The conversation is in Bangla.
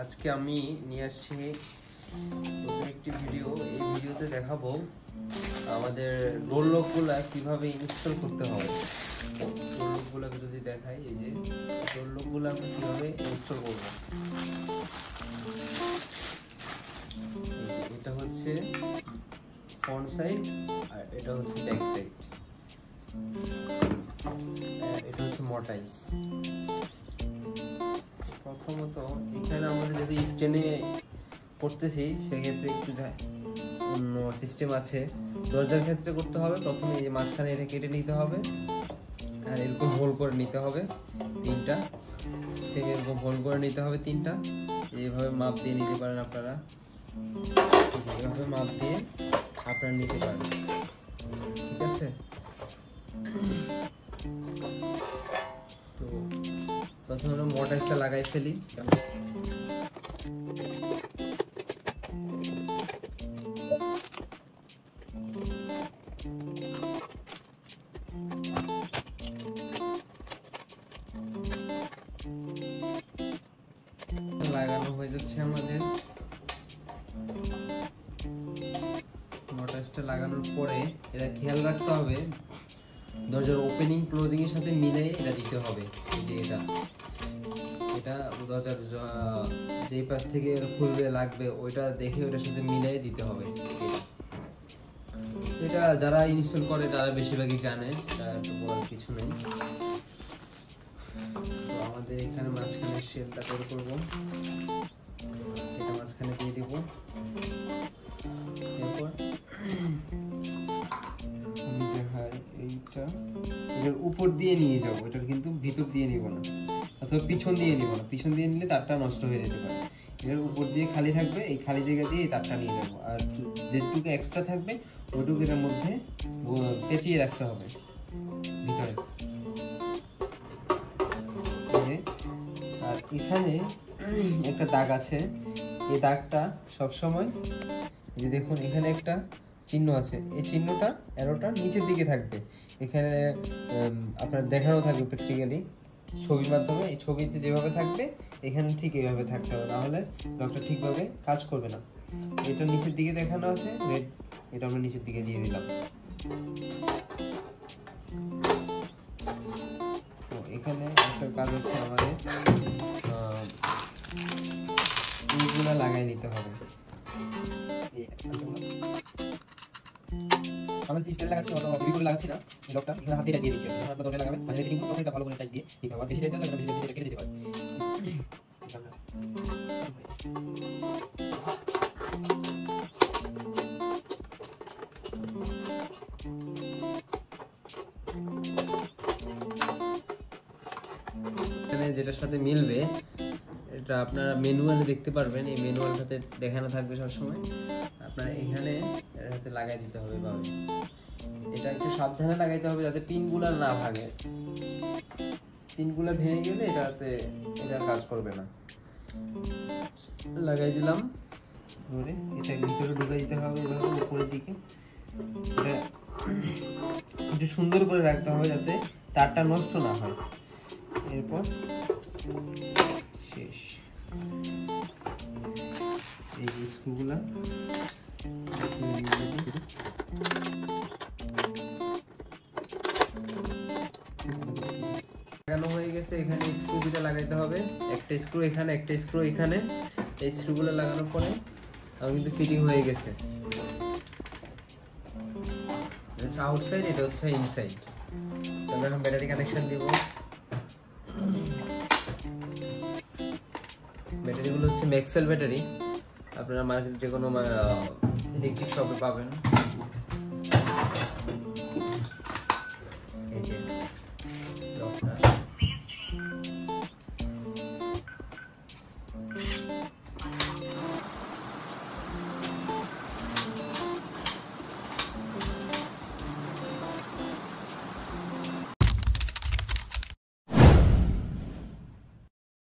আজকে আমি নিয়ে আসছি নতুন একটি ভিডিও। এই ভিডিওতে দেখাবো আমাদের ডোর লকগুলা কিভাবে ইনস্টল করতে হয়। ডোর লকগুলোকে যদি দেখাই, এই যে ডোর লকগুলো আমরা কিভাবে ইনস্টল করব। এটা হচ্ছে ফ্রন্ট সাইড আর এটা হচ্ছে ব্যাক সাইড, এটা হচ্ছে মর্টাইজ। প্রথমত এখানে আমাদের যদি স্ট্যান্ডে করতেছি সেক্ষেত্রে একটু অন্য সিস্টেম আছে। দরজার ক্ষেত্রে করতে হবে প্রথমে এই যে মাঝখানে এটা কেটে নিতে হবে আর এরকম হোল করে নিতে হবে তিনটা, সেম এরকম হোল করে নিতে হবে তিনটা। এইভাবে মাপ দিয়ে নিতে পারেন আপনারা, এইভাবে মাপ দিয়ে আপনারা নিতে পারেন, ঠিক আছে। তো প্রথমে আমরা মর্টাইজটা লাগাই ফেলি। লাগানো হয়ে যাচ্ছে আমাদের। মর্টাইজটা লাগানোর পরে এটা খেয়াল রাখতে হবে দরজার ওপেনিং ক্লোজিং এর সাথে মিলিয়ে এটা দিতে হবে। যে এটা দরজার যে পাশ থেকে খুলবে লাগবে ওইটা দেখে ওটার সাথে মিলিয়ে দিতে হবে। এটা যারা ইনস্টল করে তারা বেশিরভাগই জানে, তার তো বলার কিছু নেই। তো আমাদের এখানে মাঝখানে শেলটা তৈরি করব, এটা মাঝখানে দিয়ে দিব। এরপর এইটা এর উপর দিয়ে নিয়ে যাব, এটার কিন্তু ভিতর দিয়ে নিব না অথবা পিছন দিয়ে নিব না। পিছন দিয়ে নিলে তারটা নষ্ট হয়ে যেতে পারে। এর উপর দিয়ে খালি থাকবে, এই খালি জায়গা দিয়ে এই তারটা নিয়ে যাব। আর যেটুকু এক্সট্রা থাকবে ওইটুকু এর মধ্যে পেঁচিয়ে রাখতে হবে ভিতরে। আর এখানে একটা দাগ আছে, এই দাগটা সবসময় যে দেখুন এখানে একটা চিহ্ন আছে, এই চিহ্নটা অ্যারোটা নিচের দিকে থাকবে। এখানে আপনার দেখানো থাকবে প্র্যাকটিক্যালি ছবির মাধ্যমে। এই ছবিতে যেভাবে থাকবে এখানে ঠিক এইভাবে থাকতে হবে, নাহলে লকটা ঠিকভাবে কাজ করবে না। এটা নিচের দিকে দেখানো আছে রেড, এটা আমরা নিচের দিকে দিয়ে দিলাম। তো এখানে একটা কাজ আছে আমাদের, এইগুলো লাগাই নিতে হবে। আমরা যে স্টাইল লাগাচ্ছি অথবা বেবি করে লাগাচ্ছি না, এই লকটা এখানে হাত দিয়ে দিয়ে দিচ্ছি। যখন আপনারা দরজা লাগাবেন মানে রেডি তখন এটা ভালো করে টাইট দিয়ে দিতে হবে। বেশি টাইট দিলে বেশি টাইট কেটে যেতে পারে। এখানে যেটার সাথে মিলবে এটা আপনারা ম্যানুয়ালে দেখতে পারবেন, এই ম্যানুয়ালটাতে দেখানো থাকবে সবসময়। আপনারা এখানে এটাতে লাগাই দিতে হবে এভাবে। এটা একটু সাবধানে লাগাইতে হবে যাতে পিনগুলো না ভাঙে। পিনগুলো ভেঙে গেলে এটাতে এটা কাজ করবে না। লাগাই দিলাম ধরে, এটা ভিতরে ঢুকে দিতে হবে এভাবে উপরের দিকে। এটা একটু সুন্দর করে রাখতে হবে যাতে তারটা নষ্ট না হয়। এরপর শেষ। এই স্ক্রুগুলা লাগানো হয়ে গেছে। এখানে স্ক্রু দুটো লাগাইতে হবে, একটা স্ক্রু এখানে একটা স্ক্রু এখানে। এই স্ক্রুগুলো লাগানোর পরে কিন্তু ফিটিং হয়ে গেছে। এটা হচ্ছে আউটসাইড, এটা হচ্ছে ইনসাইড। তারপর এখন ব্যাটারি কানেকশন দিব। ব্যাটারিগুলো হচ্ছে ম্যাক্সেল ব্যাটারি, আপনারা মার্কেটে যে কোনো ইলেকট্রিক শপে পাবেন।